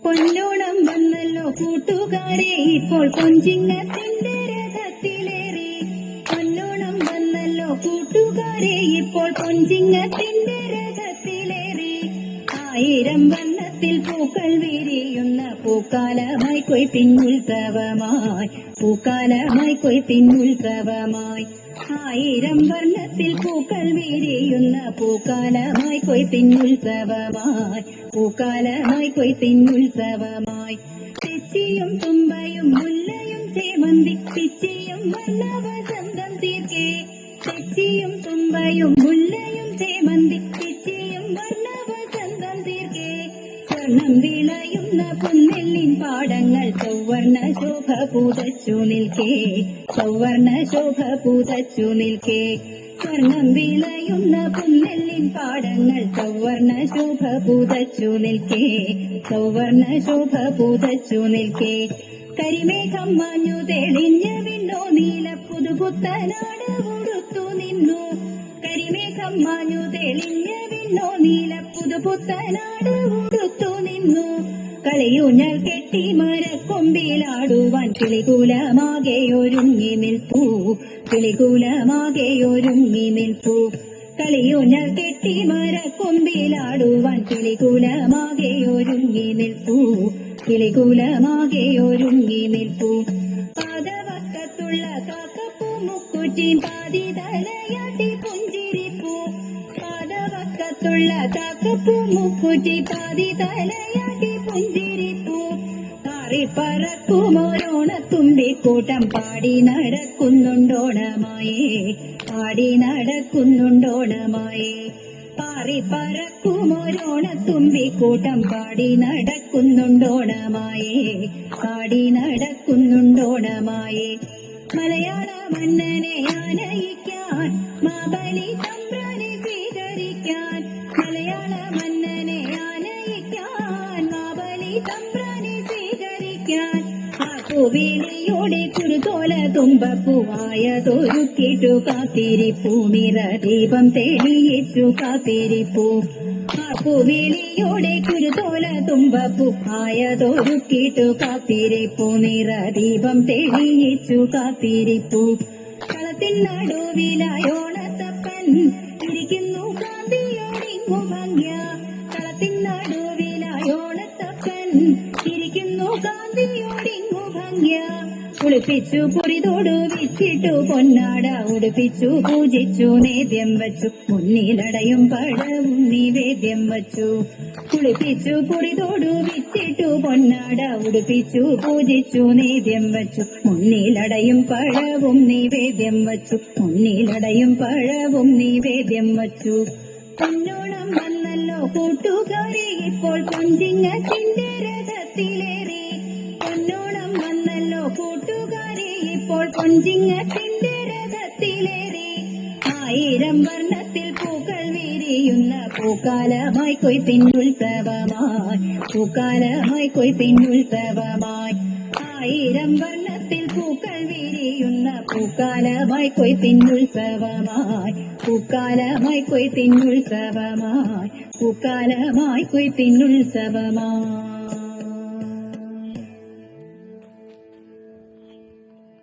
പൊന്നോണം വന്നല്ലോ കൂട്ടുകാരെ, ഇപ്പോൾ പൊഞ്ചിങ്ങത്തിന്റെ രഥത്തിലേറി. പൊന്നോണം വന്നല്ലോ കൂട്ടുകാരെ, ഇപ്പോൾ പൊഞ്ചിങ്ങത്തിന്റെ രഥത്തിലേറി. 1000 വർണ്ണത്തിൽ പൂക്കൾ വിരിയുന്ന പൂക്കാലമായി കൊയ്ത്തിനുത്സവമായി, പൂക്കാലമായി കൊയ്ത്തിനുത്സവമായി. 1000 വർണ്ണത്തിൽ പൂക്കൾ വിരിയുന്ന പൂക്കാലമായി കൊയ്ത്തിനുത്സവമായി, പൂക്കാലമായി കൊയ്ത്തിനുത്സവമായി. തെച്ചിയും തുമ്പയും മുല്ലയും ചേമന്തി പിച്ചിയും വർണ്ണവസന്തം തീർക്കേ. തെച്ചിയും തുമ്പയും മുല്ലയും ചേമന്തി പിച്ചിയും വർണ്ണവസന്തം തീർക്കേ. സ്വർണം വിളയുന്ന പുന്നെല്ലിൻ പാടങ്ങൾ സൗവർണ ശോഭ പൂതച്ചു നിൽക്കേ, സൗവർണ ശോഭ പൂതച്ചു നിൽക്കേ. സ്വർണം വിളയുന്ന പുന്നെല്ലിൻ പാടങ്ങൾ സൗവർണ ശോഭ പൂതച്ചു നിൽക്കേ, സൗവർണ ശോഭ പൂതച്ചു നിൽക്കേ. കരിമേഘം മാഞ്ഞു തെളിഞ്ഞ വിണ്ണോ നീല പുതുപുത്തനാട് ഉടുത്തു നിന്നു. കരിമേഘം മാഞ്ഞു തെളിഞ്ഞ വിണ്ണോ നീല പുതുപുത്തനാട് ഉടുത്തു നിന്നു. കളിയൂഞ്ഞൽ കെട്ടി മരക്കൊമ്പിലാടുവാൻ കിളികൂലമാകെ ഒരുങ്ങി നിൽപ്പൂ, കിളികൂലമാകെ ഒരുങ്ങി നിൽപ്പൂ. കളിയൂഞ്ഞൽ കെട്ടി മരക്കൊമ്പിലാടുവാൻ കിളികൂലമാകെ ഒരുങ്ങി നിൽപ്പൂ, കിളികൂലമാകെ ഒരുങ്ങി നിൽപ്പൂ. പാദവക്കത്തുള്ള കാക്കപ്പൂ മുക്കുറ്റി പാതി തലയാട്ടി പുഞ്ചിരിപ്പൂ. പാദവക്കത്തുള്ള കാക്കപ്പൂ മുക്കുറ്റി പാതി തലയാട്ടി പുഞ്ചിരിപ്പൂ. പാറിപ്പറക്കുമോരോണത്തുമ്പിക്കൂട്ടം പാടി നടക്കുന്നുണ്ടോണമായേ, പാടി നടക്കുന്നുണ്ടോണമായേ. പാറിപ്പറക്കുമോരോണത്തുമ്പിക്കൂട്ടം പാടി നടക്കുന്നുണ്ടോണമായേ, പാടി നടക്കുന്നുണ്ടോണമായേ. മലയാള മന്നനെ ആനയിക്കാൻ മാബലി തമ്പ്രാനെ സ്വീകരിക്കാൻ. മലയാള മന്നനെ ആനയിക്കാൻ മാബലി തമ്പ്രാനെ സ്വീകരിക്കാൻ. ആക്കുവിളിയോടെ കുരുതോല തുമ്പപ്പൂവായതൊരുക്കിട്ടു കാത്തിരിപ്പൂ, നിറദീപം തെളിയിച്ചു കാത്തിരിപ്പൂ. ആക്കുവിളിയോടെ കുരുതോല തുമ്പപ്പൂ ആയതൊരുക്കിട്ടു കാത്തിരിപ്പൂ, നിറദീപം തെളിയിച്ചു കാത്തിരിപ്പൂ. കളത്തിൻ നടുവിലായോണത്തപ്പൻ ഇരിക്കുന്നു കാന്തിയോടിങ്ങു ഭംഗ്യ. കളത്തിൻ നടുവിലായോണത്തപ്പൻ ഇരിക്കുന്നു കാന്തിയോടിങ്ങു ഭംഗ്യ. കുളിപ്പിച്ചു പൊടിതോടു വിച്ചിട്ടു പൊന്നാട ഉടുപ്പിച്ചു പൂജിച്ചു നേദ്യം വച്ചു, മുന്നിലടയും പഴവും നിവേദ്യം വച്ചു. കുളിപ്പിച്ചു പൊടിതോടു വിച്ചിട്ടു പൊന്നാട ഉടുപ്പിച്ചു പൂജിച്ചു നേദ്യം വച്ചു, മുന്നിലടയും പഴവും നിവേദ്യം വച്ചു, മുന്നിലടയും പഴവും നിവേദ്യം വച്ചു. പൊന്നോണം വന്നല്ലോ കൂട്ടുകാരെ, ഇപ്പോൾ പൊഞ്ചിങ്ങത്തിന്റെ രഥത്തിലേറി. പൊന്നോണം വന്നല്ലോ കൂട്ടുകാരെ, ഇപ്പോൾ പൊഞ്ചിങ്ങത്തിന്റെ രഥത്തിലേറി. 1000 വർണ്ണത്തിൽ പൂക്കൾ വിരിയുന്ന പൂക്കാലമായി കൊയ്ത്തിനുത്സവമായി, പൂക്കാലമായി കൊയ്ത്തിനുത്സവമായി. 1000 വർണ്ണത്തിൽ പൂക്കൾ വിരിയുന്ന പൂക്കാലമായി കൊയ്ത്തിനുത്സവമായി, പൂക്കാലമായി കൊയ്ത്തിനുത്സവമായി, പൂക്കാലമായി കൊയ്ത്തിനുത്സവമായി.